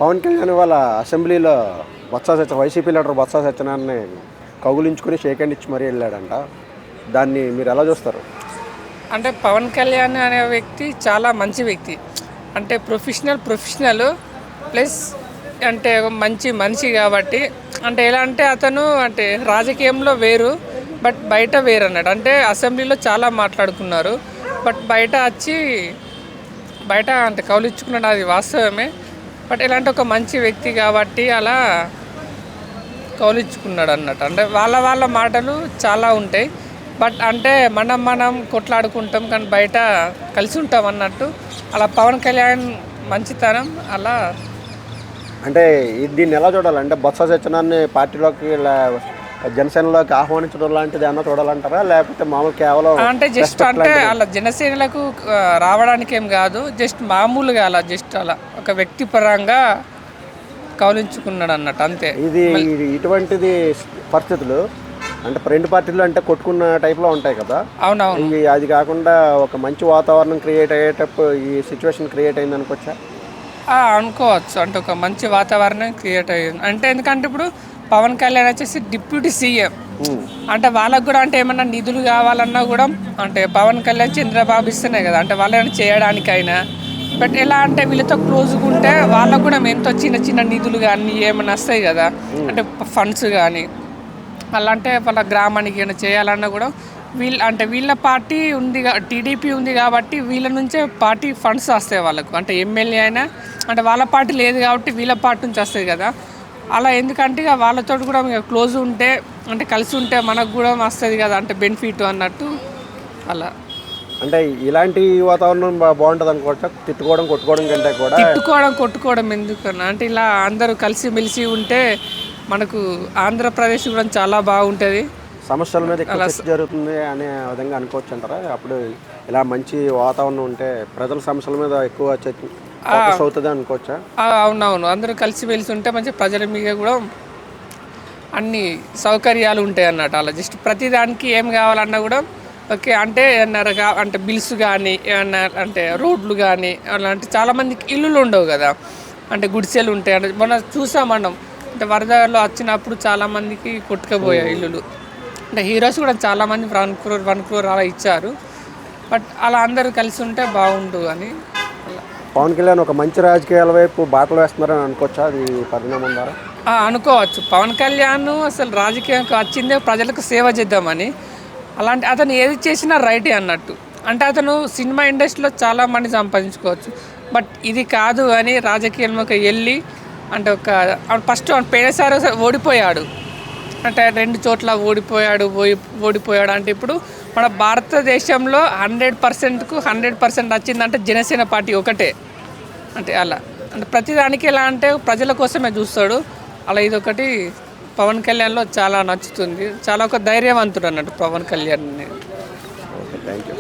పవన్ కళ్యాణ్ వాళ్ళ అసెంబ్లీలో YCP leader Botsa సత్యనారాయణని కౌగులించుకుని షేక్ హ్యాండ్ ఇచ్చి మరీ వెళ్ళాడంట. దాన్ని మీరు ఎలా చూస్తారు? అంటే పవన్ కళ్యాణ్ అనే వ్యక్తి చాలా మంచి వ్యక్తి. అంటే ప్రొఫెషనల్ ప్లస్ అంటే ఒక మంచి మనిషి కాబట్టి, అంటే ఎలా అంటే అతను అంటే రాజకీయంలో వేరు బట్ బయట వేరు అన్నాడు. అంటే అసెంబ్లీలో చాలా మాట్లాడుకున్నారు బట్ బయట అంటే కౌలించుకున్నాడు, అది వాస్తవమే. బట్ ఇలాంటి ఒక మంచి వ్యక్తి కాబట్టి అలా కౌలించుకున్నాడు అన్నట్టు. అంటే వాళ్ళ మాటలు చాలా ఉంటాయి బట్ అంటే మనం కొట్లాడుకుంటాం కానీ బయట కలిసి ఉంటాం అన్నట్టు. అలా పవన్ కళ్యాణ్ మంచితనం అలా. అంటే దీన్ని ఎలా చూడాలంటే బొత్స సత్యనారాయణ పార్టీలోకి జనసేనలోకి ఆహ్వానించడం లాంటిది ఏమన్నా చూడాలంటారా, లేకపోతే మామూలు కేవలం అంటే జస్ట్ అంటే అలా జనసేనలకు రావడానికి ఏం కాదు, జస్ట్ మామూలుగా అలా జస్ట్ అలా ఒక వ్యక్తిపరంగా కౌలించుకున్నాడు అన్నట్టు అంతే. ఇది ఇటువంటిది పరిస్థితులు అంటే రెండు పార్టీలు అంటే కొట్టుకున్న టైప్లో ఉంటాయి కదా. అవునవును. అది కాకుండా ఒక మంచి వాతావరణం క్రియేట్ అయ్యేటప్పుడు ఈ సిచ్యువేషన్ క్రియేట్ అయింది అనుకోవచ్చా? అనుకోవచ్చు. అంటే ఒక మంచి వాతావరణం క్రియేట్ అయ్యింది. అంటే ఎందుకంటే ఇప్పుడు పవన్ కళ్యాణ్ వచ్చేసి డిప్యూటీ సీఎం, అంటే వాళ్ళకు కూడా అంటే ఏమన్నా నిధులు కావాలన్నా కూడా అంటే పవన్ కళ్యాణ్ చంద్రబాబు ఇస్తేనే కదా అంటే వాళ్ళని చేయడానికైనా. బట్ ఎలా అంటే వీళ్ళతో క్లోజ్గా ఉంటే వాళ్ళకు కూడా ఎంతో చిన్న నిధులు కానీ ఏమైనా వస్తాయి కదా, అంటే ఫండ్స్ కానీ అలా. అంటే వాళ్ళ గ్రామానికి ఏమైనా చేయాలన్నా కూడా వీళ్ళ పార్టీ ఉంది, టీడీపీ ఉంది కాబట్టి వీళ్ళ నుంచే పార్టీ ఫండ్స్ వస్తాయి వాళ్ళకు. అంటే ఎమ్మెల్యే అయినా అంటే వాళ్ళ పార్టీ లేదు కాబట్టి వీళ్ళ పార్టీ నుంచి వస్తాయి కదా. అలా ఎందుకంటే ఇక వాళ్ళతో కూడా క్లోజ్ ఉంటే అంటే కలిసి ఉంటే మనకు కూడా వస్తుంది కదా, అంటే బెనిఫిట్ అన్నట్టు అలా. అంటే ఇలాంటి వాతావరణం బాగుంటుంది అనుకోవచ్చా? కొట్టుకోవడం కంటే కూడా కొట్టుకోవడం ఎందుకన్నా అంటే ఇలా అందరూ కలిసిమెలిసి ఉంటే మనకు ఆంధ్రప్రదేశ్ కూడా చాలా బాగుంటుంది. సమస్యల మీద ఎక్కువ చర్చ జరుగుతుంది అనే విధంగా అనుకోవచ్చు అంటారా? అప్పుడు ఇలా మంచి వాతావరణం ఉంటే ప్రజల సమస్యల మీద ఎక్కువ ఫోకస్ అవుతుంది అనుకోవచ్చా? అవునవును. అందరూ కలిసిమెలిసి ఉంటే మంచి ప్రజల మీద కూడా అన్ని సౌకర్యాలు ఉంటాయి అన్నట్టు. అలా జస్ట్ ప్రతిదానికి ఏం కావాలన్నా కూడా ఓకే అంటే అంటే బిల్స్ కానీ ఏమన్నా అంటే రోడ్లు కానీ అలాంటి చాలామందికి ఇల్లులు ఉండవు కదా, అంటే గుడిసెలు ఉంటాయి. అంటే మొన్న చూసాం మనం, అంటే వరదలో వచ్చినప్పుడు చాలామందికి కొట్టుకుపోయాయి ఇల్లులు. అంటే హీరోస్ కూడా చాలామంది 1 crore అలా ఇచ్చారు. బట్ అలా అందరూ కలిసి ఉంటే బాగుండు అని అలా. పవన్ కళ్యాణ్ ఒక మంచి రాజకీయాల వైపు బాటలు వేస్తున్నారని అనుకోవచ్చా అది పరిణామం ద్వారా? అనుకోవచ్చు. పవన్ కళ్యాణ్ అసలు రాజకీయానికి వచ్చిందే ప్రజలకు సేవ చేద్దామని. అలాంటి అతను ఏది చేసినా రైటే అన్నట్టు. అంటే అతను సినిమా ఇండస్ట్రీలో చాలామంది సంపాదించుకోవచ్చు బట్ ఇది కాదు అని రాజకీయంలోకి వెళ్ళి అంటే ఒక ఫస్ట్ పేసారి ఓడిపోయాడు, అంటే 2 చోట్ల ఓడిపోయాడు. అంటే ఇప్పుడు మన భారతదేశంలో 100%కు 100% వచ్చిందంటే జనసేన పార్టీ ఒకటే. అంటే అలా అంటే ప్రతిదానికి ఎలా అంటే ప్రజల కోసమే చూస్తాడు. అలా ఇదొకటి పవన్ కళ్యాణ్లో చాలా నచ్చుతుంది. చాలా ఒక ధైర్యవంతుడు అన్నట్టు Pawan Kalyan. Okay, thank you.